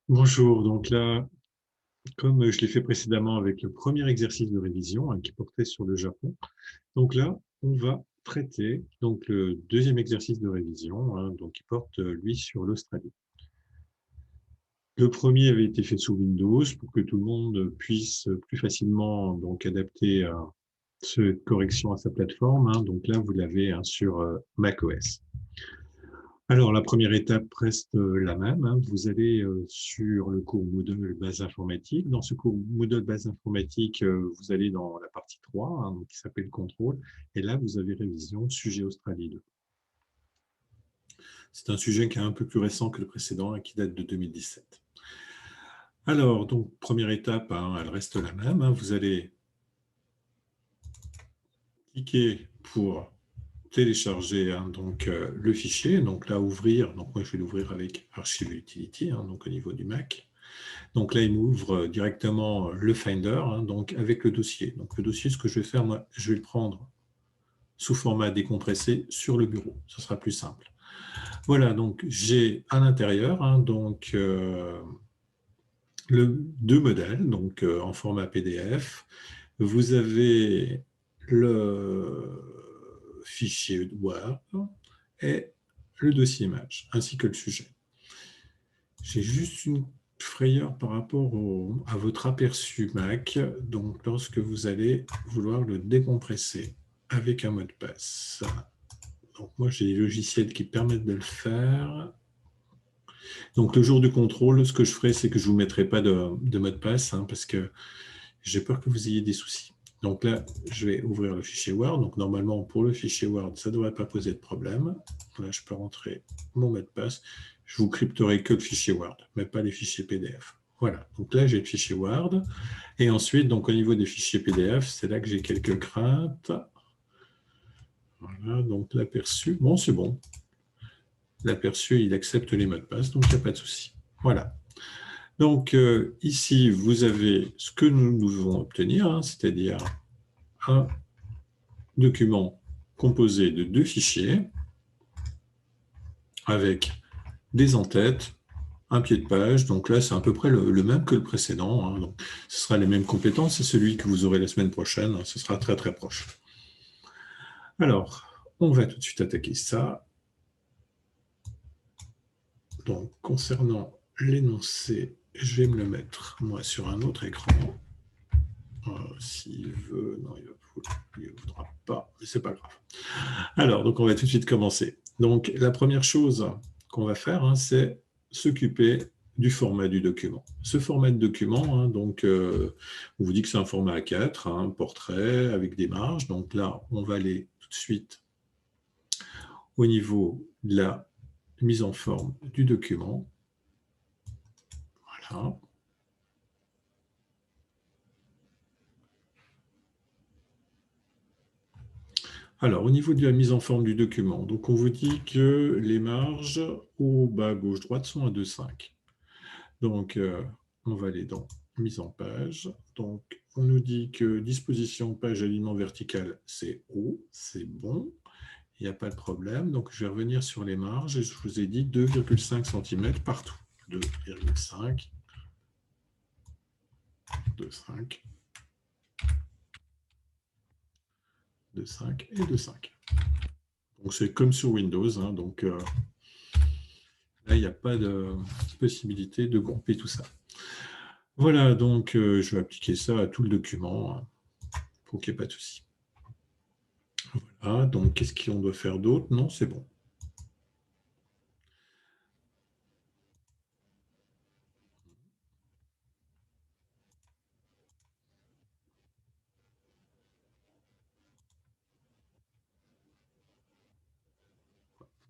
Bonjour, donc là, comme je l'ai fait précédemment avec le premier exercice de révision qui portait sur le Japon, donc là, on va traiter donc le deuxième exercice de révision, donc qui porte lui sur l'Australie. Le premier avait été fait sous Windows pour que tout le monde puisse plus facilement donc adapter cette correction à sa plateforme. Donc là, vous l'avez sur macOS. Alors, la première étape reste la même. Vous allez sur le cours Moodle base informatique. Dans ce cours Moodle base informatique, vous allez dans la partie 3, donc, qui s'appelle contrôle. Et là, vous avez révision sujet Australie 2. C'est un sujet qui est un peu plus récent que le précédent et qui date de 2017. Alors, donc, première étape, elle reste la même. Vous allez cliquer pour télécharger donc le fichier. Donc là, ouvrir. Donc moi, je vais l'ouvrir avec Archive Utility, donc au niveau du Mac. Donc là, il m'ouvre directement le Finder, donc avec le dossier. Donc le dossier, ce que je vais faire, moi, je vais le prendre sous format décompressé sur le bureau. Ce sera plus simple. Voilà, donc j'ai à l'intérieur donc deux modèles, donc en format PDF. Vous avez le fichier Word et le dossier image, ainsi que le sujet. J'ai juste une frayeur par rapport à votre aperçu Mac, donc lorsque vous allez vouloir le décompresser avec un mot de passe. Donc moi, j'ai des logiciels qui permettent de le faire. Donc le jour du contrôle, ce que je ferai, c'est que je ne vous mettrai pas de mot de passe, parce que j'ai peur que vous ayez des soucis. Donc là, je vais ouvrir le fichier Word. Donc normalement, pour le fichier Word, ça ne devrait pas poser de problème. Là, je peux rentrer mon mot de passe. Je vous crypterai que le fichier Word, mais pas les fichiers PDF. Voilà, donc là, j'ai le fichier Word. Et ensuite, donc au niveau des fichiers PDF, c'est là que j'ai quelques craintes. Voilà, donc l'aperçu, bon, c'est bon. L'aperçu, il accepte les mots de passe, donc il n'y a pas de souci. Voilà. Donc ici, vous avez ce que nous devons obtenir, c'est-à-dire un document composé de deux fichiers avec des en-têtes, un pied de page. Donc là, c'est à peu près le même que le précédent. Donc, ce sera les mêmes compétences. C'est celui que vous aurez la semaine prochaine. Ce sera très, très proche. Alors, on va tout de suite attaquer ça. Donc, concernant l'énoncé, je vais me le mettre, moi, sur un autre écran. S'il veut, non, il ne voudra pas, mais c'est pas grave. Alors, donc on va tout de suite commencer. Donc, la première chose qu'on va faire, c'est s'occuper du format du document. Ce format de document, donc, on vous dit que c'est un format A4, portrait avec des marges. Donc là, on va aller tout de suite au niveau de la mise en forme du document. Voilà. Alors, au niveau de la mise en forme du document, donc on vous dit que les marges au bas gauche-droite sont à 2,5. Donc, on va aller dans mise en page. Donc, on nous dit que disposition page alignement vertical, c'est haut, c'est bon, il n'y a pas de problème. Donc, je vais revenir sur les marges et je vous ai dit 2,5 cm partout. 2,5, 2,5, 2,5 et 2,5. Donc, c'est comme sur Windows. Donc, là, il n'y a pas de possibilité de grouper tout ça. Voilà, donc je vais appliquer ça à tout le document pour qu'il n'y ait pas de souci. Voilà, donc qu'est-ce qu'on doit faire d'autre? Non, c'est bon.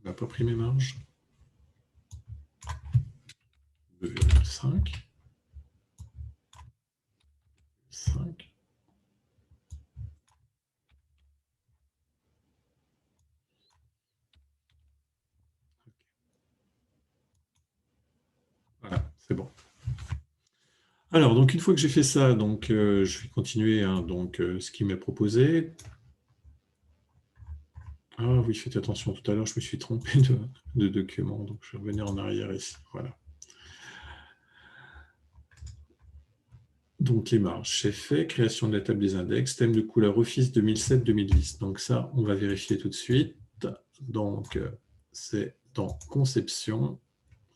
On n'a pas pris mes marges. 2,5. 5. Voilà, c'est bon. Alors, donc une fois que j'ai fait ça, donc je vais continuer donc ce qui m'est proposé. Ah oui, faites attention, tout à l'heure, je me suis trompé de document, donc je vais revenir en arrière ici. Voilà. Donc, les marges, c'est fait. Création de la table des index, thème de couleur Office 2007-2010. Donc, ça, on va vérifier tout de suite. Donc, c'est dans Conception.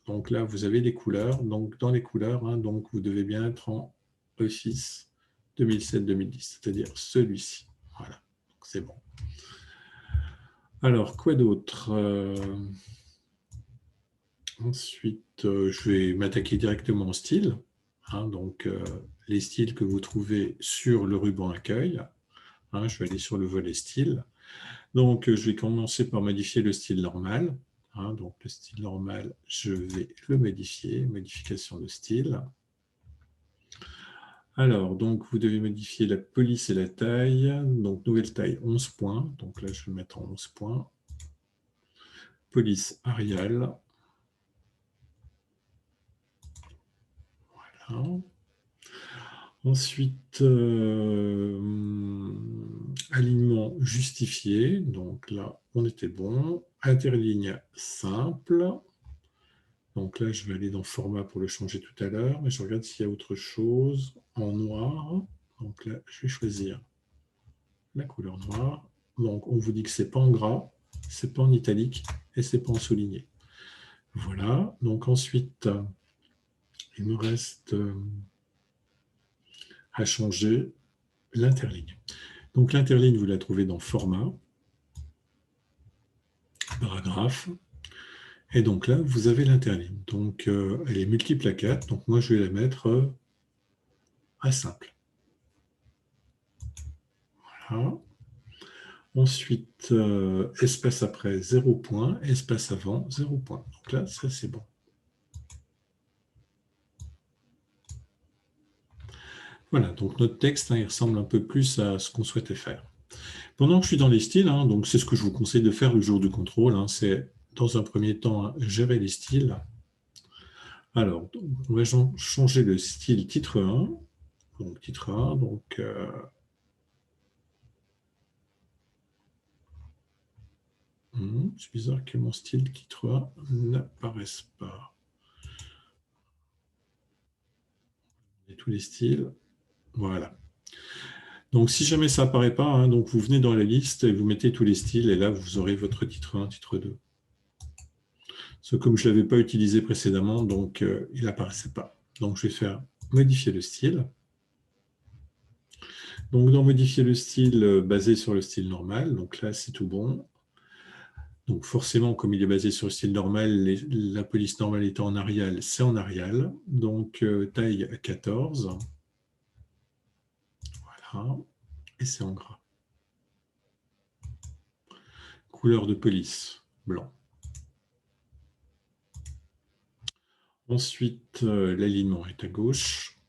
Donc là, vous avez les couleurs. Donc, dans les couleurs, hein, donc, vous devez bien être en Office 2007-2010, c'est-à-dire celui-ci. Voilà, c'est bon. Alors, quoi d'autre Ensuite, je vais m'attaquer directement au style. Hein, donc, les styles que vous trouvez sur le ruban accueil. Hein, je vais aller sur le volet style. Donc, je vais commencer par modifier le style normal. Hein, donc, le style normal, je vais le modifier. Modification de style. Alors, donc, vous devez modifier la police et la taille. Donc, nouvelle taille, 11 points. Donc là, je vais mettre en 11 points. Police Arial. Voilà. Ensuite, alignement justifié. Donc là, on était bon. Interligne simple. Donc là, je vais aller dans format pour le changer tout à l'heure. Mais je regarde s'il y a autre chose en noir. Donc là, je vais choisir la couleur noire. Donc, on vous dit que ce n'est pas en gras, ce n'est pas en italique et ce n'est pas en souligné. Voilà. Donc ensuite, il me reste à changer l'interligne. Donc l'interligne, vous la trouvez dans Format, Paragraphe. Et donc là, vous avez l'interligne. Donc, elle est multiple à 4. Donc moi, je vais la mettre à simple. Voilà. Ensuite, espace après, 0 point. Espace avant, 0 point. Donc là, ça, c'est bon. Voilà, donc notre texte, hein, il ressemble un peu plus à ce qu'on souhaitait faire. Pendant que je suis dans les styles, hein, donc c'est ce que je vous conseille de faire le jour du contrôle, hein, c'est dans un premier temps hein, gérer les styles. Alors, on va changer le style titre 1. Donc, titre 1, donc c'est bizarre que mon style titre 1 n'apparaisse pas. Et tous les styles, voilà. Donc, si jamais ça n'apparaît pas, hein, donc vous venez dans la liste et vous mettez tous les styles, et là, vous aurez votre titre 1, titre 2. Comme je ne l'avais pas utilisé précédemment, donc il n'apparaissait pas. Donc, je vais faire modifier le style. Donc, dans modifier le style basé sur le style normal, donc là, c'est tout bon. Donc, forcément, comme il est basé sur le style normal, la police normale étant en Arial, c'est en Arial. Donc, taille 14. Voilà. Et c'est en gras. Couleur de police, blanc. Ensuite, l'alignement est à gauche.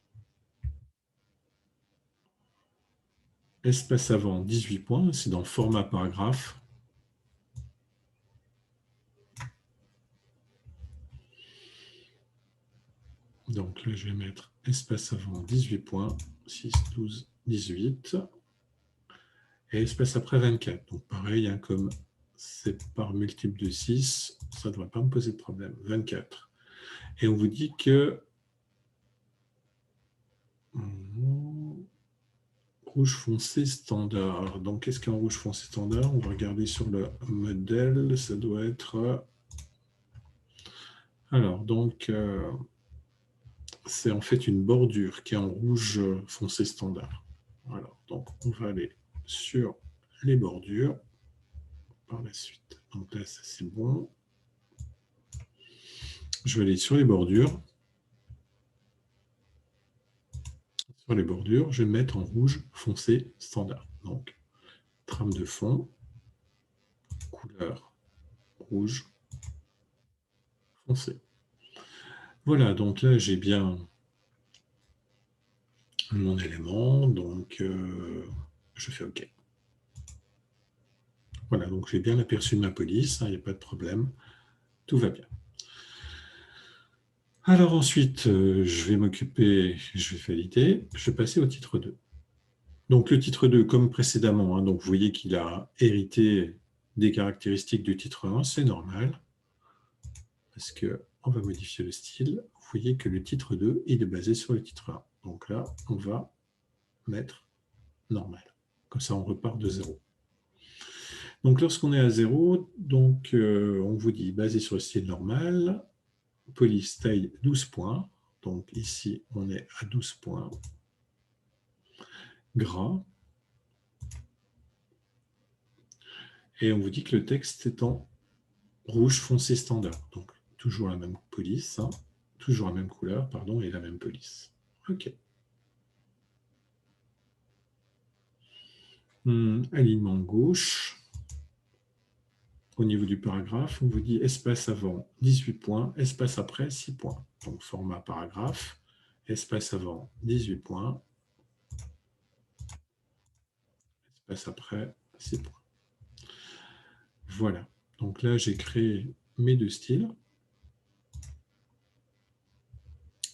Espace avant, 18 points. C'est dans format paragraphe. Donc là, je vais mettre espace avant, 18 points. 6, 12, 18. Et espace après, 24. Donc pareil, hein, comme c'est par multiple de 6, ça ne devrait pas me poser de problème. 24. Et on vous dit que rouge foncé standard. Donc, qu'est-ce qu'un rouge foncé standard? On va regarder sur le modèle. Ça doit être... Alors, donc, c'est en fait une bordure qui est en rouge foncé standard. Alors, donc, on va aller sur les bordures par la suite. Donc là, ça c'est bon. Je vais aller sur les bordures. Sur les bordures, je vais mettre en rouge foncé standard. Donc, trame de fond, couleur rouge foncé. Voilà, donc là, j'ai bien mon élément, donc je fais OK. Voilà, donc j'ai bien l'aperçu de ma police, il n'y a pas de problème, tout va bien. Alors ensuite, je vais m'occuper, je vais valider, je vais passer au titre 2. Donc le titre 2, comme précédemment, hein, donc vous voyez qu'il a hérité des caractéristiques du titre 1, c'est normal, parce qu'on va modifier le style. Vous voyez que le titre 2, il est basé sur le titre 1. Donc là, on va mettre normal. Comme ça, on repart de 0. Donc, lorsqu'on est à 0, donc, on vous dit, basé sur le style normal, police taille 12 points. Donc, ici, on est à 12 points. Gras. Et on vous dit que le texte est en rouge foncé standard. Donc, toujours la même police, hein, toujours la même couleur, pardon, et la même police. OK. Alignement gauche. Au niveau du paragraphe, on vous dit espace avant 18 points, espace après 6 points. Donc, format paragraphe, espace avant 18 points, espace après 6 points. Voilà. Donc là, j'ai créé mes deux styles.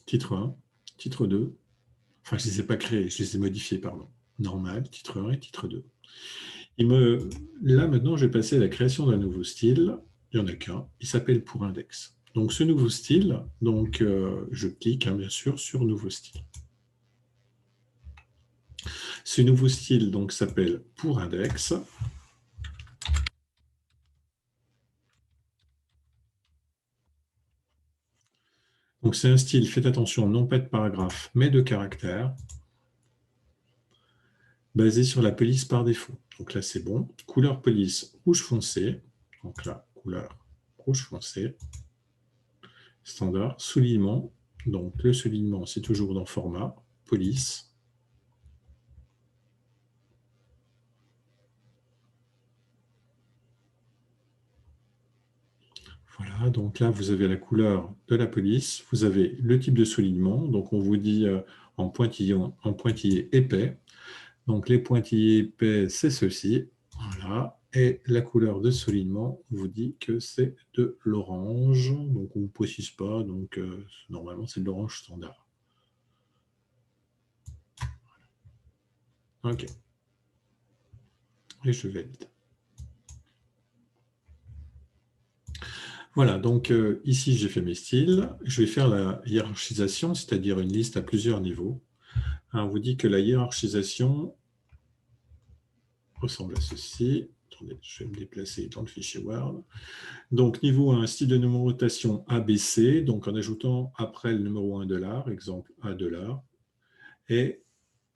Titre 1, titre 2. Enfin, je ne les ai pas créés, je les ai modifiés, pardon. Normal, titre 1 et titre 2. Là, maintenant, je vais passer à la création d'un nouveau style. Il n'y en a qu'un. Il s'appelle pour index. Donc, ce nouveau style, donc, je clique, hein, bien sûr, sur nouveau style. Ce nouveau style donc s'appelle pour index. Donc, c'est un style, faites attention, non pas de paragraphe, mais de caractère, basé sur la police par défaut. Donc là, c'est bon. Couleur police rouge foncé. Donc là, couleur rouge foncé. Standard. Soulignement. Donc le soulignement, c'est toujours dans format police. Voilà, donc là, vous avez la couleur de la police. Vous avez le type de soulignement. Donc on vous dit en pointillé épais. Donc les pointillés épais, c'est ceci. Voilà. Et la couleur de soulignement vous dit que c'est de l'orange. Donc on ne précise pas. Donc normalement, c'est de l'orange standard. OK. Et je valide. Voilà, donc ici, j'ai fait mes styles. Je vais faire la hiérarchisation, c'est-à-dire une liste à plusieurs niveaux. On vous dit que la hiérarchisation ressemble à ceci. Attendez, je vais me déplacer dans le fichier Word. Donc, niveau 1, style de numérotation ABC, donc en ajoutant après le numéro 1 $, exemple $. Et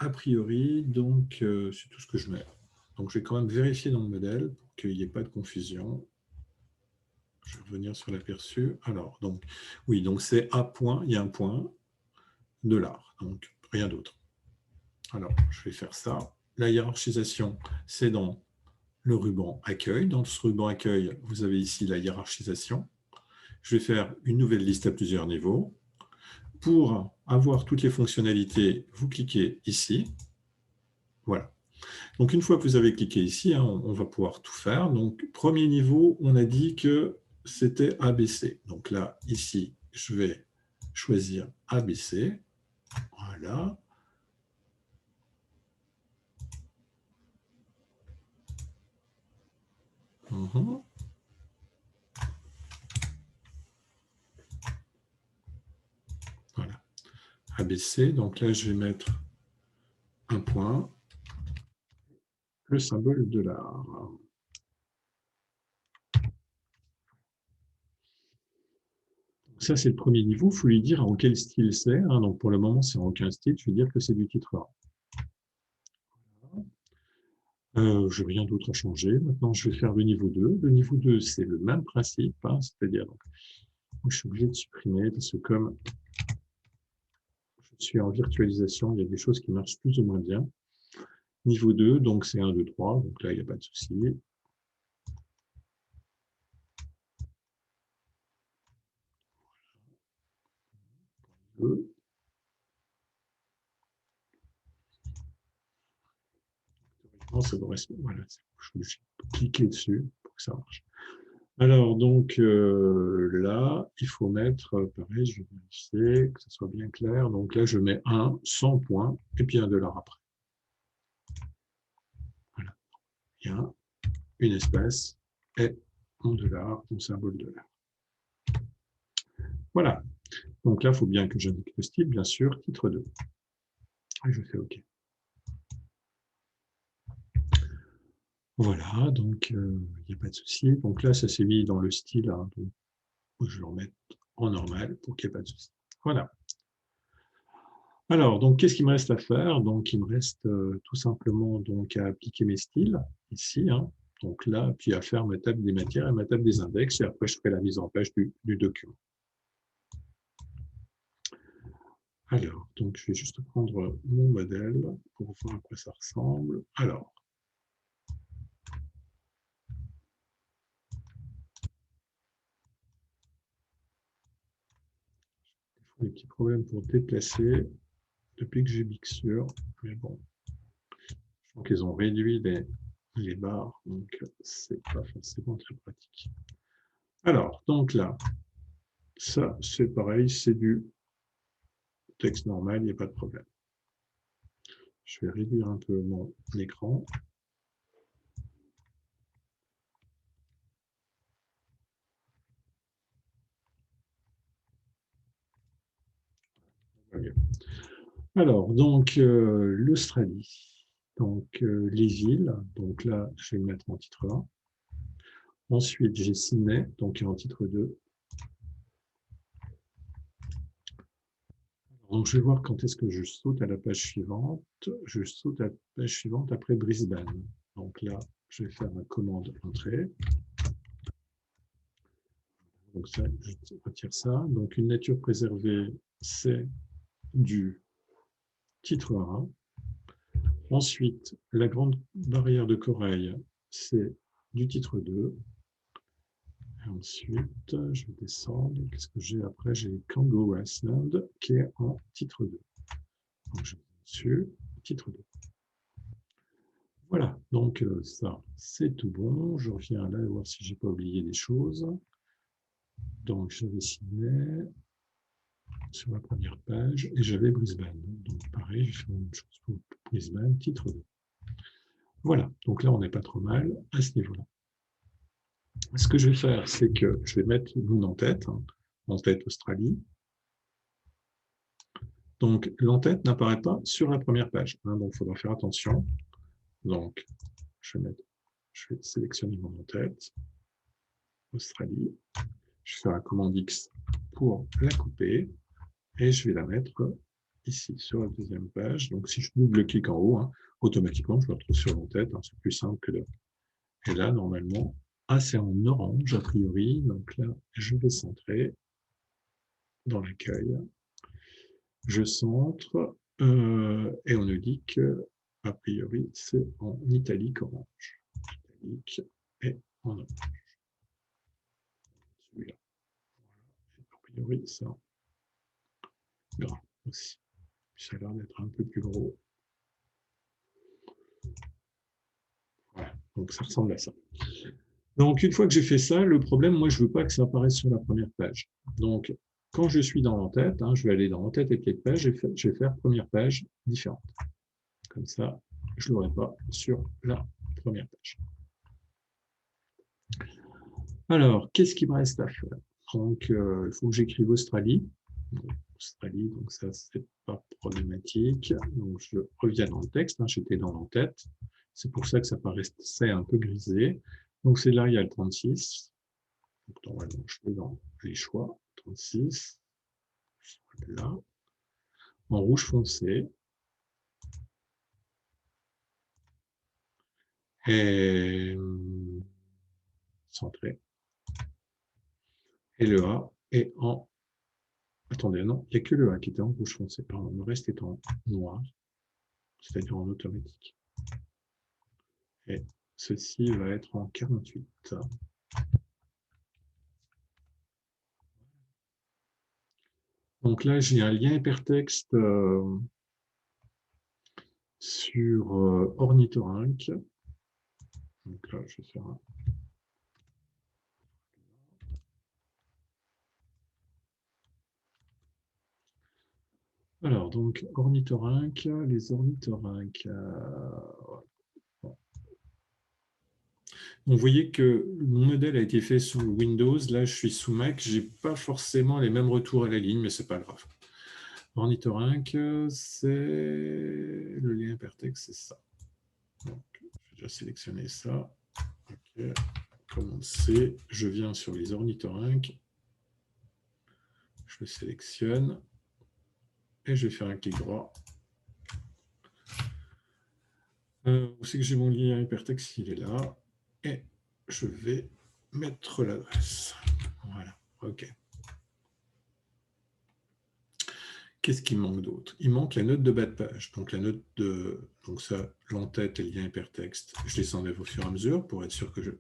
a priori, donc, c'est tout ce que je mets. Donc, je vais quand même vérifier dans le modèle pour qu'il n'y ait pas de confusion. Je vais revenir sur l'aperçu. Alors, donc, oui, donc c'est A point, il y a un point, $, donc rien d'autre. Alors, je vais faire ça. La hiérarchisation, c'est dans le ruban accueil. Dans ce ruban accueil, vous avez ici la hiérarchisation. Je vais faire une nouvelle liste à plusieurs niveaux. Pour avoir toutes les fonctionnalités, vous cliquez ici. Voilà. Donc, une fois que vous avez cliqué ici, hein, on va pouvoir tout faire. Donc, premier niveau, on a dit que c'était ABC. Donc là, ici, je vais choisir ABC. Voilà. Voilà. ABC. Donc là, je vais mettre un point, le symbole de l'art. Ça, c'est le premier niveau. Il faut lui dire en quel style c'est. Hein. Donc, pour le moment, c'est en aucun style. Je vais dire que c'est du titre A. Je n'ai rien d'autre à changer. Maintenant, je vais faire le niveau 2. Le niveau 2, c'est le même principe. Hein, c'est-à-dire, je suis obligé de supprimer parce que comme je suis en virtualisation, il y a des choses qui marchent plus ou moins bien. Niveau 2, donc c'est 1, 2, 3. Donc là, il n'y a pas de souci. Ça doit rester. Voilà, je vais cliquer dessus pour que ça marche. Alors, donc là, il faut mettre, pareil, je vais vérifier que ce soit bien clair. Donc là, je mets 1, 100 points, et puis $1 après. Voilà. Il y a une espace et mon $, mon symbole $. Voilà. Donc là, il faut bien que j'indique le style, bien sûr, titre 2. Et je fais OK. Voilà, donc il n'y a pas de souci. Donc là, ça s'est mis dans le style, hein, donc, je vais le remettre en normal pour qu'il n'y ait pas de souci. Voilà. Alors, donc, qu'est-ce qu'il me reste à faire? Donc, il me reste tout simplement donc, à appliquer mes styles, ici, hein. Donc là, puis à faire ma table des matières et ma table des index, et après, je ferai la mise en page du document. Alors, donc, je vais juste prendre mon modèle pour voir à quoi ça ressemble. Alors, des petits problèmes pour déplacer depuis que j'ai Bixure, mais bon, je crois qu'ils ont réduit les barres, donc c'est pas forcément très pratique. Alors, donc là, ça, c'est pareil, c'est du texte normal, il n'y a pas de problème. Je vais réduire un peu mon écran. Alors, donc, l'Australie, donc les îles, donc là, je vais le mettre en titre 1. Ensuite, j'ai Sydney, donc en titre 2. Donc, je vais voir quand est-ce que je saute à la page suivante. Je saute à la page suivante après Brisbane. Donc là, je vais faire ma commande entrée. Donc ça, je retire ça. Donc, une nature préservée, c'est du titre 1. Ensuite, la grande barrière de corail, c'est du titre 2. Et ensuite, je vais descendre. Qu'est-ce que j'ai après? J'ai Kangaroo Island qui est en titre 2. Donc, je vais dessus, titre 2. Voilà, donc ça, c'est tout bon. Je reviens là voir si je n'ai pas oublié des choses. Donc, j'avais Sydney sur la première page et j'avais Brisbane. Donc, pareil, je fais la même chose pour Brisbane, titre 2. Voilà, donc là, on n'est pas trop mal à ce niveau-là. Ce que je vais faire, c'est que je vais mettre mon en-tête, hein, en-tête Australie. Donc, l'en-tête n'apparaît pas sur la première page, hein, donc il faudra faire attention. Donc, je vais sélectionner mon en-tête, Australie. Je fais la commande X pour la couper et je vais la mettre ici sur la deuxième page. Donc, si je double-clique en haut, hein, automatiquement, je me retrouve sur l'en-tête. Hein, c'est plus simple que de. Et là, normalement, c'est en orange a priori. Donc là, je vais centrer dans l'accueil. Je centre et on nous dit que, a priori, c'est en italique orange. Italique et en orange. Celui-là. A priori, c'est en gras aussi. Ça a l'air d'être un peu plus gros. Voilà, donc ça ressemble à ça. Donc, une fois que j'ai fait ça, le problème, moi, je ne veux pas que ça apparaisse sur la première page. Donc, quand je suis dans l'en-tête, hein, je vais aller dans l'en-tête et les pages, je vais faire première page différente. Comme ça, je ne l'aurai pas sur la première page. Alors, qu'est-ce qu'il me reste à faire? Donc, il faut que j'écrive Australie. Donc, Australie, donc ça, c'est pas problématique. Donc, je reviens dans le texte. Hein, j'étais dans l'en-tête. C'est pour ça que ça paraissait un peu grisé. Donc, c'est là, il y a le 36. Donc, normalement, je vais dans les choix. 36. Là. En rouge foncé. Et centré. Et le A est en. Attendez, non, il n'y a que le A qui était en rouge foncé. Pardon, le reste est en noir, c'est-à-dire en automatique. Et ceci va être en 48. Donc là, j'ai un lien hypertexte sur ornithorynque. Donc là, je vais faire un. Alors, donc, ornithorynque, les ornithorynques. Vous voyez que mon modèle a été fait sous Windows. Là, je suis sous Mac. Je n'ai pas forcément les mêmes retours à la ligne, mais ce n'est pas grave. Ornithorynque, c'est le lien hypertexte, c'est ça. Donc, je vais déjà sélectionner ça. OK. Commande C, je viens sur les ornithorynques, je le sélectionne et je vais faire un clic droit. Où c'est que j'ai mon lien hypertexte? Il est là. Et je vais mettre l'adresse. Voilà, OK. Qu'est-ce qui manque d'autre? Il manque la note de bas de page. Donc, la note de. Donc, ça, l'entête et le lien hypertexte, je les enlève au fur et à mesure pour être sûr que je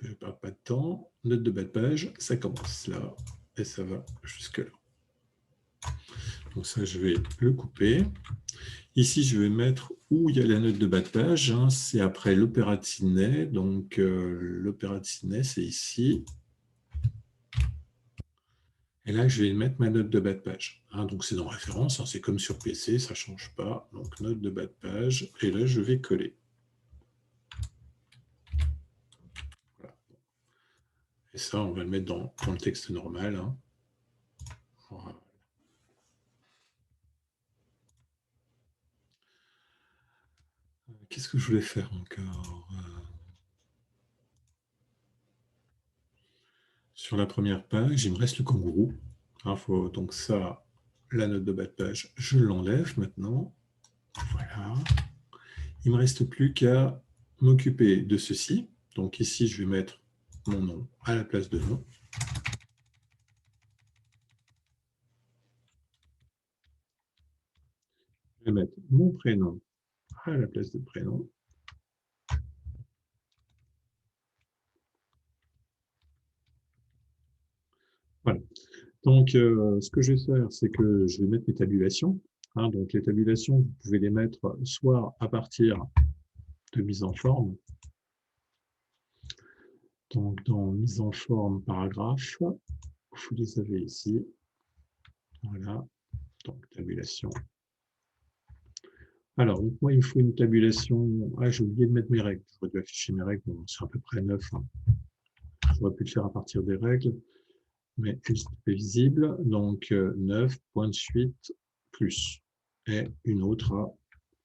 ne perds pas de temps. Note de bas de page, ça commence là et ça va jusque là. Donc, ça, je vais le couper. Ici, je vais mettre où il y a la note de bas de page. Hein, c'est après l'opéra de Sydney. Donc, l'opéra de Sydney, c'est ici. Et là, je vais mettre ma note de bas de page. Hein, donc, c'est dans référence. Hein, c'est comme sur PC, ça ne change pas. Donc, note de bas de page. Et là, je vais coller. Voilà. Et ça, on va le mettre dans le texte normal. Hein. Voilà. Qu'est-ce que je voulais faire encore? Sur la première page, il me reste le kangourou. Donc ça, la note de bas de page, je l'enlève maintenant. Voilà. Il ne me reste plus qu'à m'occuper de ceci. Donc ici, je vais mettre mon nom à la place de nom. Je vais mettre mon prénom à la place de prénom. Voilà. Donc, ce que je vais faire, c'est que je vais mettre mes tabulations. Hein, donc, les tabulations, vous pouvez les mettre soit à partir de mise en forme. Donc, dans mise en forme, paragraphe, vous les avez ici. Voilà. Donc, tabulation. Alors, donc, moi, il me faut une tabulation. Ah, j'ai oublié de mettre mes règles. J'aurais dû afficher mes règles. Bon, c'est à peu près 9. Hein. J'aurais pu le faire à partir des règles, mais juste visible. Donc, 9, point de suite, plus. Et une autre à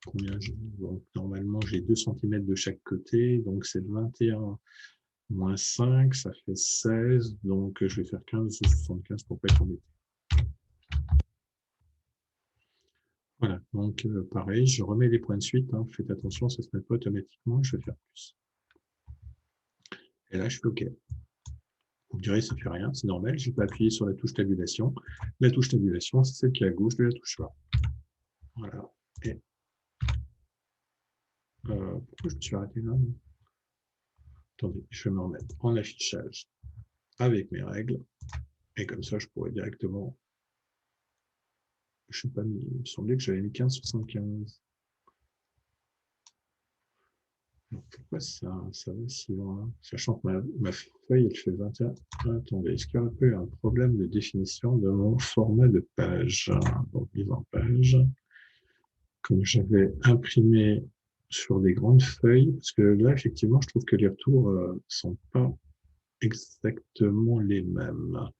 combien donc, normalement, j'ai 2 cm de chaque côté. Donc, c'est 21 moins 5, ça fait 16. Donc, je vais faire 15 ou 75 pour ne pas être embêté. Voilà, donc pareil, je remets les points de suite. Hein. Faites attention, ça ne se met pas automatiquement. Je vais faire plus. Et là, je fais OK. Vous me direz, ça ne fait rien, c'est normal. Je vais pas appuyer sur la touche tabulation. La touche tabulation, c'est celle qui est à gauche de la touche là. Voilà. Et pourquoi je me suis arrêté là? Attendez, je vais me remettre en affichage avec mes règles. Et comme ça, je pourrais directement. Je ne sais pas, il me semblait que j'avais mis 15,75. Pourquoi ça va si loin? Sachant que ma feuille, elle fait 21. Attendez, est-ce qu'il y a un peu un problème de définition de mon format de page? Donc, mise en page. Comme j'avais imprimé sur des grandes feuilles, parce que là, effectivement, je trouve que les retours ne sont pas exactement les mêmes.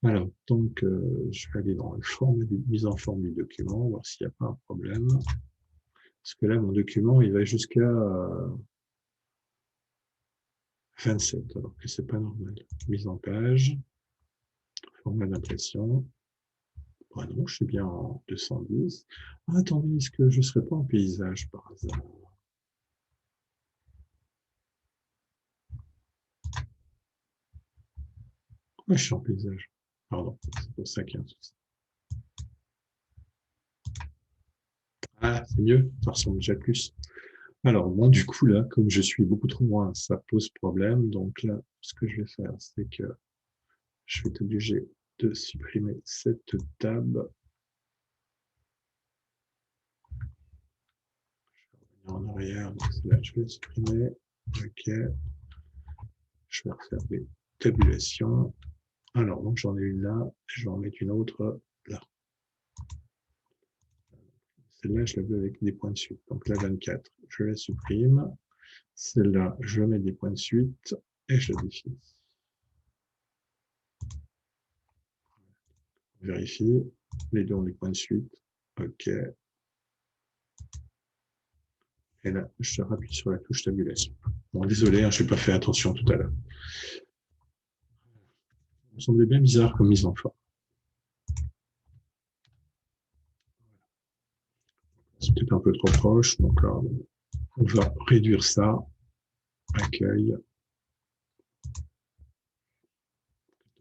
Alors, donc, je vais aller dans le format mise en forme du document, voir s'il n'y a pas un problème. Parce que là, mon document, il va jusqu'à 27, alors que ce n'est pas normal. Mise en page, format d'impression. Ah non, je suis bien en 210. Ah, attendez, est-ce que je ne serais pas en paysage par hasard? Pourquoi je suis en paysage? Pardon, c'est pour ça qu'il y a un souci. Ah, c'est mieux, ça ressemble déjà plus. Alors, bon, du coup, là, comme je suis beaucoup trop loin, ça pose problème. Donc là, ce que je vais faire, c'est que je vais être obligé de supprimer cette table. Je vais revenir en arrière. Donc là, je vais supprimer. OK. Je vais refaire des tabulations. Alors, donc j'en ai une là. Je vais en mettre une autre là. Celle-là, je la veux avec des points de suite. Donc la 24, je la supprime. Celle-là, je mets des points de suite et je la définis. vérifie. Les deux ont des points de suite. OK. Et là, je rappuie sur la touche tabulation. Bon, désolé, hein, je n'ai pas fait attention tout à l'heure. Ça me semblait bien bizarre comme mise en forme. C'est peut-être un peu trop proche, donc là, on va réduire ça. Accueil.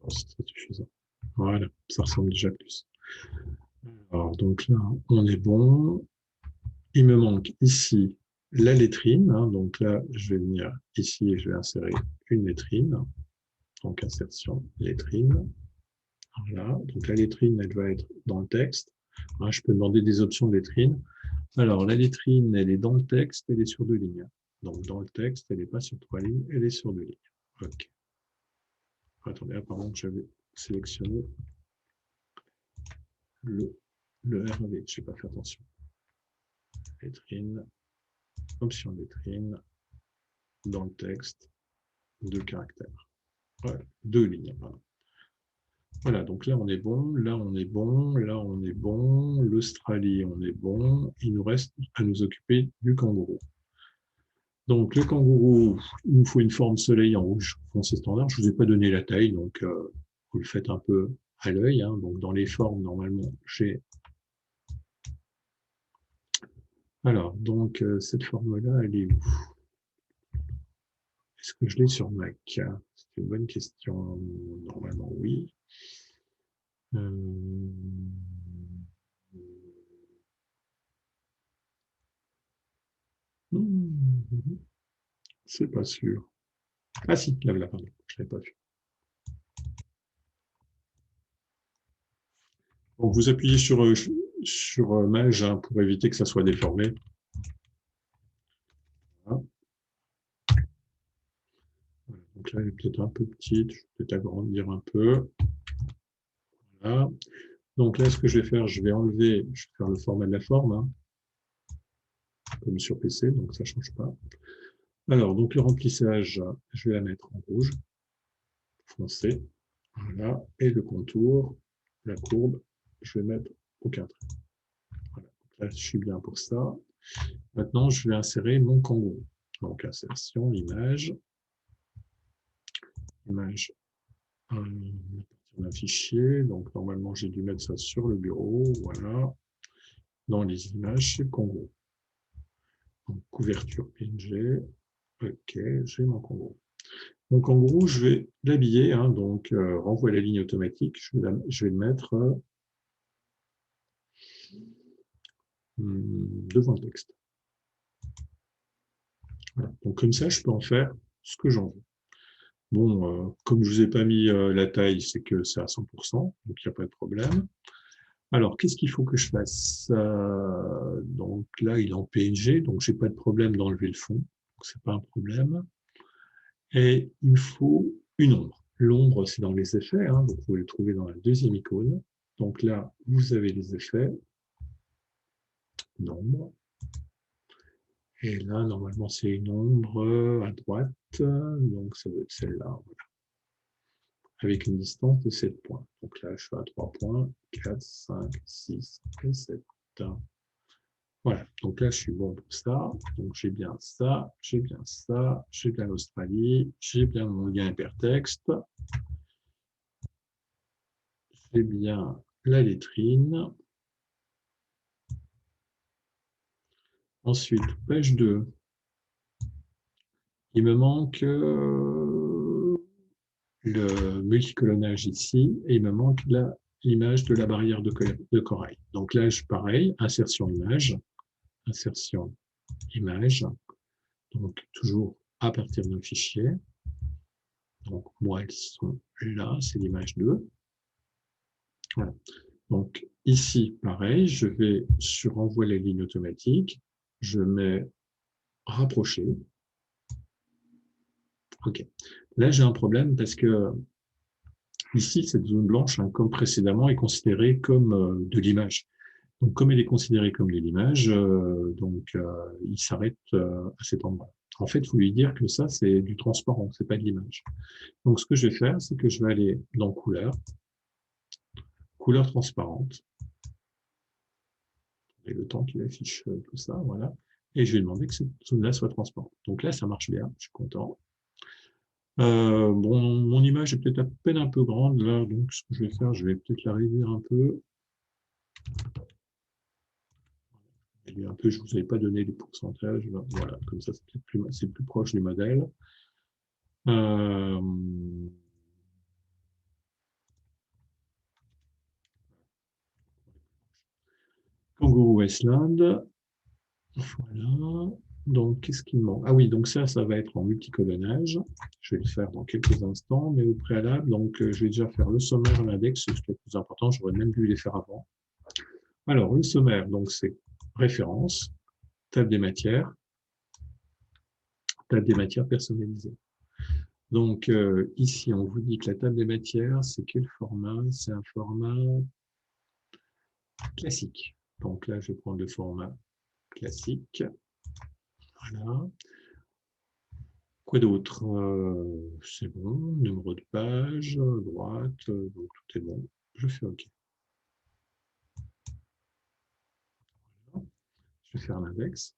C'est suffisant. Voilà, ça ressemble déjà plus. Alors, donc là, on est bon. Il me manque ici la lettrine. Hein, donc là, je vais venir ici et je vais insérer une lettrine. Donc, insertion, lettrine. Voilà. Donc, la lettrine, elle va être dans le texte. Hein, je peux demander des options de lettrine. Alors, la lettrine, elle est dans le texte, elle est sur 2 lignes. Donc, dans le texte, elle n'est pas sur 3 lignes, elle est sur 2 lignes. OK. Attendez, apparemment, j'avais sélectionné le RAV. Je n'ai pas fait attention. Lettrine, option lettrine, dans le texte, 2 caractères. Ouais, 2 lignes. Voilà, donc là on est bon, là on est bon, là on est bon, l'Australie on est bon, il nous reste à nous occuper du kangourou. Donc le kangourou, il nous faut une forme soleil en rouge foncé standard, je ne vous ai pas donné la taille, donc vous le faites un peu à l'œil, hein. Donc dans les formes, normalement, j'ai... Alors, donc cette forme-là, elle est où? Est-ce que je l'ai sur Mac? C'est une bonne question. Normalement, oui. C'est pas sûr. Ah si, là, pardon, je ne l'ai pas vu. Donc vous appuyez sur Mage, hein, pour éviter que ça soit déformé. Voilà. Donc là, elle est peut-être un peu petite, je vais peut-être agrandir un peu. Voilà. Donc là, ce que je vais faire, je vais enlever, je vais faire le format de la forme, hein, comme sur PC, donc ça ne change pas. Alors, donc le remplissage, je vais la mettre en rouge, foncé. Voilà. Et le contour, la courbe, je vais mettre aucun trait. Voilà. Donc là, je suis bien pour ça. Maintenant, je vais insérer mon kangourou. Donc, insertion, image, à partir d'un fichier. Donc, normalement, j'ai dû mettre ça sur le bureau. Voilà. Dans les images, c'est kangourou. Donc, couverture PNG. OK, j'ai mon kangourou. Mon kangourou, je vais l'habiller. Hein, donc, renvoie la ligne automatique. Je vais le mettre devant le texte. Voilà. Donc, comme ça, je peux en faire ce que j'en veux. Bon, comme je ne vous ai pas mis la taille, c'est que c'est à 100%, donc il n'y a pas de problème. Alors, qu'est-ce qu'il faut que je fasse? Donc là, il est en PNG, donc je n'ai pas de problème d'enlever le fond, donc ce n'est pas un problème. Et il me faut une ombre. L'ombre, c'est dans les effets, hein, donc vous pouvez le trouver dans la deuxième icône. Donc là, vous avez les effets d'ombre. Et là, normalement, c'est une ombre à droite, donc ça doit être celle-là. Voilà. Avec une distance de 7 points. Donc là, je suis à 3 points, 4, 5, 6 et 7. Voilà, donc là, je suis bon pour ça. Donc j'ai bien ça, j'ai bien ça, j'ai bien l'Australie, j'ai bien mon lien hypertexte, j'ai bien la lettrine. Ensuite, page 2. Il me manque le multicolonnage ici et il me manque l'image de la barrière de corail. Donc là, pareil, insertion image, donc toujours à partir d'un fichier. Donc moi, elles sont là, c'est l'image 2. Voilà. Donc ici, pareil, je vais sur envoi les lignes automatiques, je mets rapprocher. OK. Là, j'ai un problème parce que ici, cette zone blanche, hein, comme précédemment, est considérée comme de l'image. Donc, comme elle est considérée comme de l'image, il s'arrête à cet endroit. En fait, il faut lui dire que ça, c'est du transparent, c'est pas de l'image. Donc, ce que je vais faire, c'est que je vais aller dans couleur, couleur transparente. Et le temps qu'il affiche tout ça, voilà. Et je vais demander que cette zone-là soit transparente. Donc là, ça marche bien, je suis content. Bon, mon image est peut-être à peine un peu grande là, donc ce que je vais faire, je vais peut-être la réduire un peu. Un peu, je ne vous avais pas donné les pourcentages, voilà, comme ça c'est plus proche du modèle. Kangourou Westland, voilà. Donc, qu'est-ce qui me manque? Ah oui, donc ça va être en multicolonnage. Je vais le faire dans quelques instants, mais au préalable, donc je vais déjà faire le sommaire et l'index, c'est ce qui est le plus important. J'aurais même dû les faire avant. Alors, le sommaire, donc c'est référence, table des matières personnalisées. Donc, ici, on vous dit que la table des matières, c'est quel format? C'est un format classique. Donc là, je vais prendre le format classique. Voilà. Quoi d'autre? C'est bon, numéro de page, droite, donc tout est bon. Je fais OK. Voilà. Je vais faire l'index.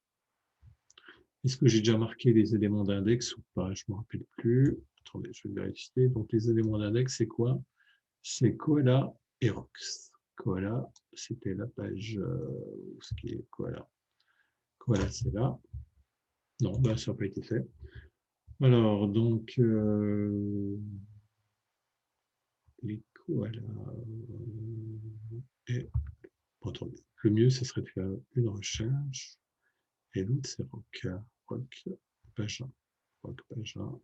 Est-ce que j'ai déjà marqué les éléments d'index ou pas? Je ne me rappelle plus. Attendez, je vais vérifier. Donc, les éléments d'index, c'est quoi? C'est Koala et Rox. Koala, c'était la page. Ce qui est Koala? Koala, c'est là. Non, ben, ça n'a pas été fait. Alors, donc, les koalas. Et, attendez, le mieux, ce serait de faire une recherche. Et l'autre, c'est Rock Pagin. Rock Pagin.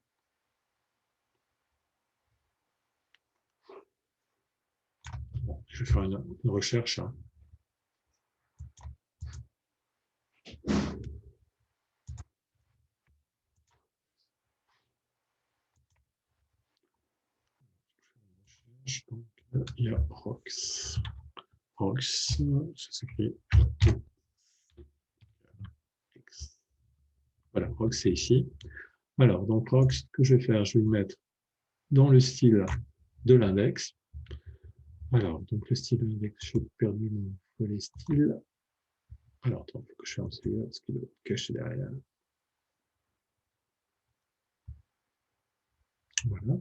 Bon, je vais faire une recherche. Hein. Donc, il y a Rox. Rox, ça s'écrit. Voilà, Rox, c'est ici. Alors, donc Rox, ce que je vais faire, je vais le mettre dans le style de l'index. Alors, donc le style de l'index, j'ai perdu mon volet style. Alors, attends, il faut que je fasse celui-là parce qu'il est caché derrière. Voilà.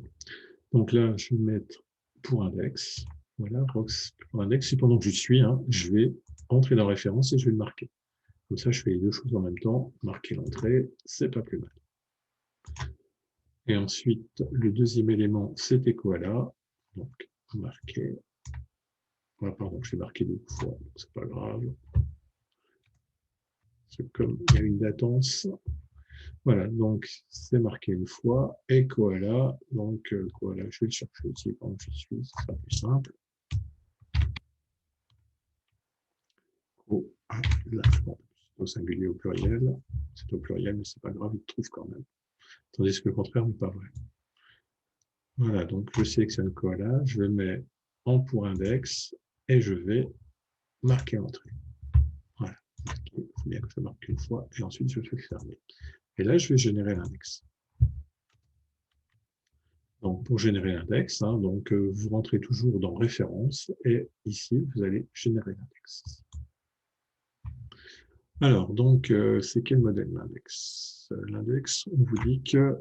Donc là, je vais mettre pour index. Voilà, Rox pour index. Et pendant que je suis, hein, je vais entrer dans la référence et je vais le marquer. Comme ça, je fais les deux choses en même temps. Marquer l'entrée, c'est pas plus mal. Et ensuite, le deuxième élément, c'était Koala. Donc, marquer. Ah, pardon, je l'ai marqué deux fois, c'est pas grave. Comme il y a une latence. Voilà, donc c'est marqué une fois. Et Koala, donc Koala, je vais le chercher aussi quand je suis, ce sera plus simple. Bon, au singulier au pluriel. C'est au pluriel, mais c'est pas grave, il trouve quand même. Tandis que le contraire n'est pas vrai. Voilà, donc je sélectionne Koala, je le mets en pour index et je vais marquer entrée. Voilà, il faut bien que je marque une fois et ensuite je fais fermer. Et là, je vais générer l'index. Donc, pour générer l'index, hein, donc, vous rentrez toujours dans référence et ici, vous allez générer l'index. Alors, donc, c'est quel modèle l'index? L'index, on vous dit que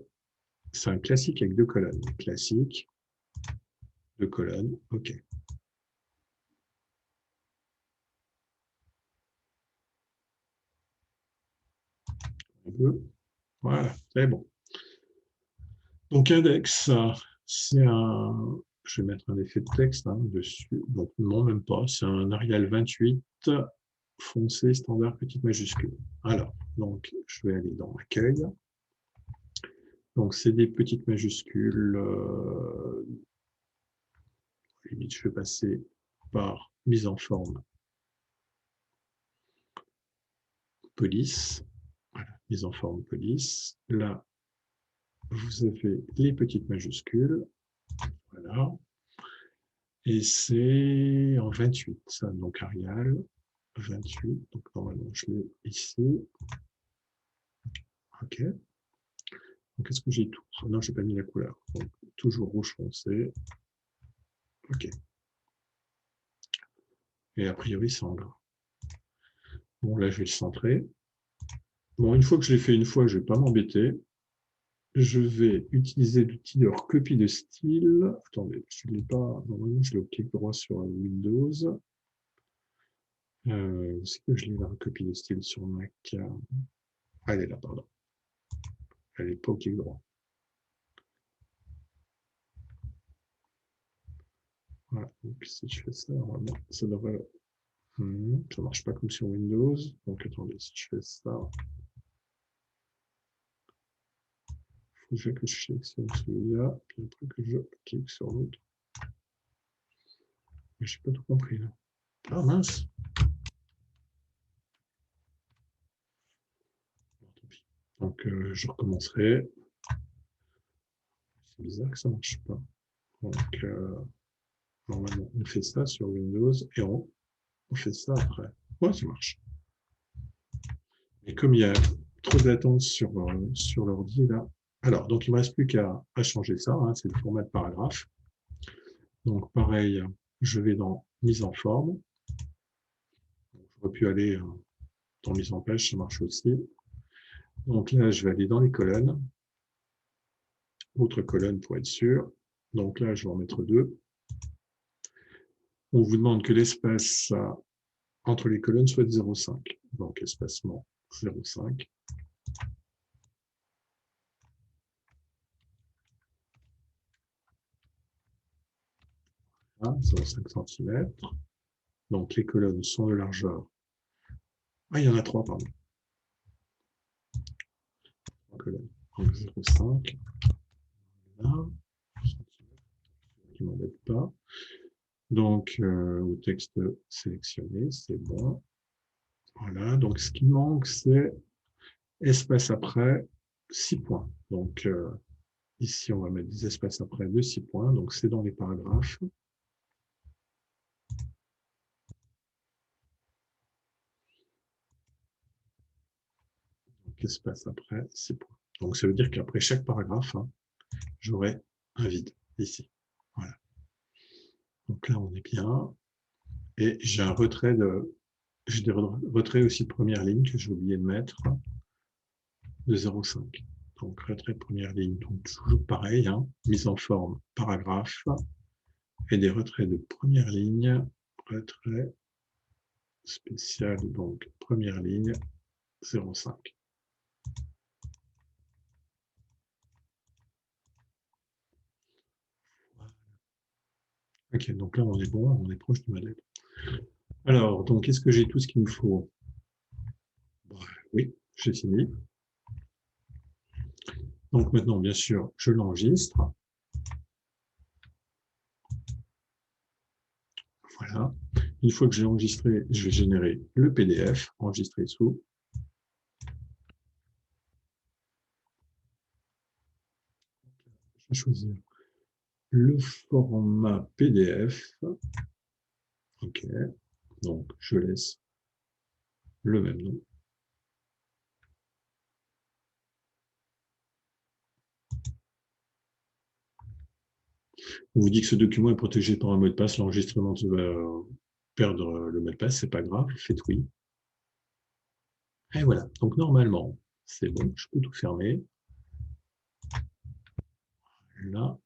c'est un classique avec deux colonnes. Classique, deux colonnes, OK. Voilà, c'est bon. Donc, index, c'est un... Je vais mettre un effet de texte hein, dessus. Donc, non, même pas. C'est un Arial 28 foncé standard petite majuscule. Alors, donc, je vais aller dans Accueil. Donc, c'est des petites majuscules. Limite, je vais passer par mise en forme police. Voilà, mise en forme police. Là, vous avez les petites majuscules. Voilà. Et c'est en 28, ça, donc Arial. 28, donc normalement, je l'ai ici. OK. Donc, est-ce que j'ai tout? Non, je n'ai pas mis la couleur. Donc, toujours rouge foncé. OK. et a priori, c'est en gras. Bon, là, je vais le centrer. Bon, une fois que je l'ai fait une fois, je ne vais pas m'embêter. Je vais utiliser l'outil de recopie de style. Attendez, je ne l'ai pas. Normalement, je l'ai au clic droit sur Windows. Est-ce que je l'ai la recopie de style sur Mac? Ah, elle est là, pardon. Elle n'est pas au clic droit. Voilà, donc si je fais ça, normalement, ça devrait. Ça ne marche pas comme sur Windows. Donc attendez, si je fais ça, il faut que je sélectionne celui-là, puis après que je clique sur l'autre. Mais je n'ai pas tout compris là. Ah mince! Donc je recommencerai. C'est bizarre que ça ne marche pas. Donc normalement, on fait ça sur Windows et on fait ça après. Ouais, ça marche. Et comme il y a trop de latence sur l'ordi là. Alors, donc il ne me reste plus qu'à changer ça, hein, c'est le format de paragraphe. Donc pareil, je vais dans mise en forme. J'aurais pu aller dans mise en page, ça marche aussi. Donc là, je vais aller dans les colonnes. Autre colonne pour être sûr. Donc là, je vais en mettre 2. On vous demande que l'espace entre les colonnes soit de 0,5. Donc espacement 0,5. Voilà, 0,5 cm. Donc les colonnes sont de largeur. Ah, il y en a 3, pardon. 3 colonnes. Donc 0,5. Là. Qui ne m'embête pas. Donc, au texte sélectionné, c'est bon. Voilà, donc ce qui manque, c'est espace après 6 points. Donc, ici, on va mettre des espaces après de 6 points. Donc, c'est dans les paragraphes. Donc, espace après 6 points. Donc, ça veut dire qu'après chaque paragraphe, hein, j'aurai un vide ici. Voilà. Donc là, on est bien. Et j'ai un retrait de... J'ai des retraits aussi de première ligne que j'ai oublié de mettre de 0,5. Donc, retrait de première ligne. Donc, toujours pareil, hein, mise en forme, paragraphe, et des retraits de première ligne, retrait spécial, donc première ligne, 0,5. Ok, donc là, on est bon, on est proche du modèle. Alors, donc, est-ce que j'ai tout ce qu'il me faut? Oui, j'ai fini. Donc maintenant, bien sûr, je l'enregistre. Voilà. Une fois que j'ai enregistré, je vais générer le PDF, enregistré sous. Je vais choisir le format PDF. OK. Donc, je laisse le même nom. On vous dit que ce document est protégé par un mot de passe. L'enregistrement va perdre le mot de passe. C'est pas grave. Faites oui. Et voilà. Donc, normalement, c'est bon. Je peux tout fermer. Là.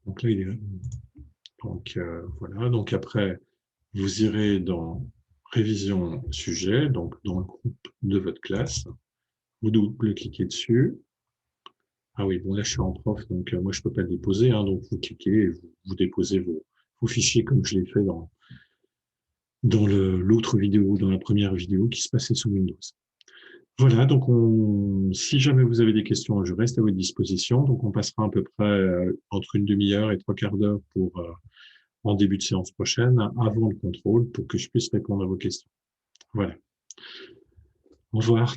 Donc là, il est... Donc, voilà. Donc, après, vous irez dans révision sujet, donc dans le groupe de votre classe. Vous double-cliquez dessus. Ah oui, bon là je suis en prof, donc moi je ne peux pas le déposer, hein, donc vous cliquez et vous déposez vos fichiers comme je l'ai fait dans l'autre vidéo, dans la première vidéo qui se passait sous Windows. Voilà, donc si jamais vous avez des questions, je reste à votre disposition. Donc on passera à peu près entre une demi-heure et 3/4 d'heure pour en début de séance prochaine, avant le contrôle, pour que je puisse répondre à vos questions. Voilà. Au revoir.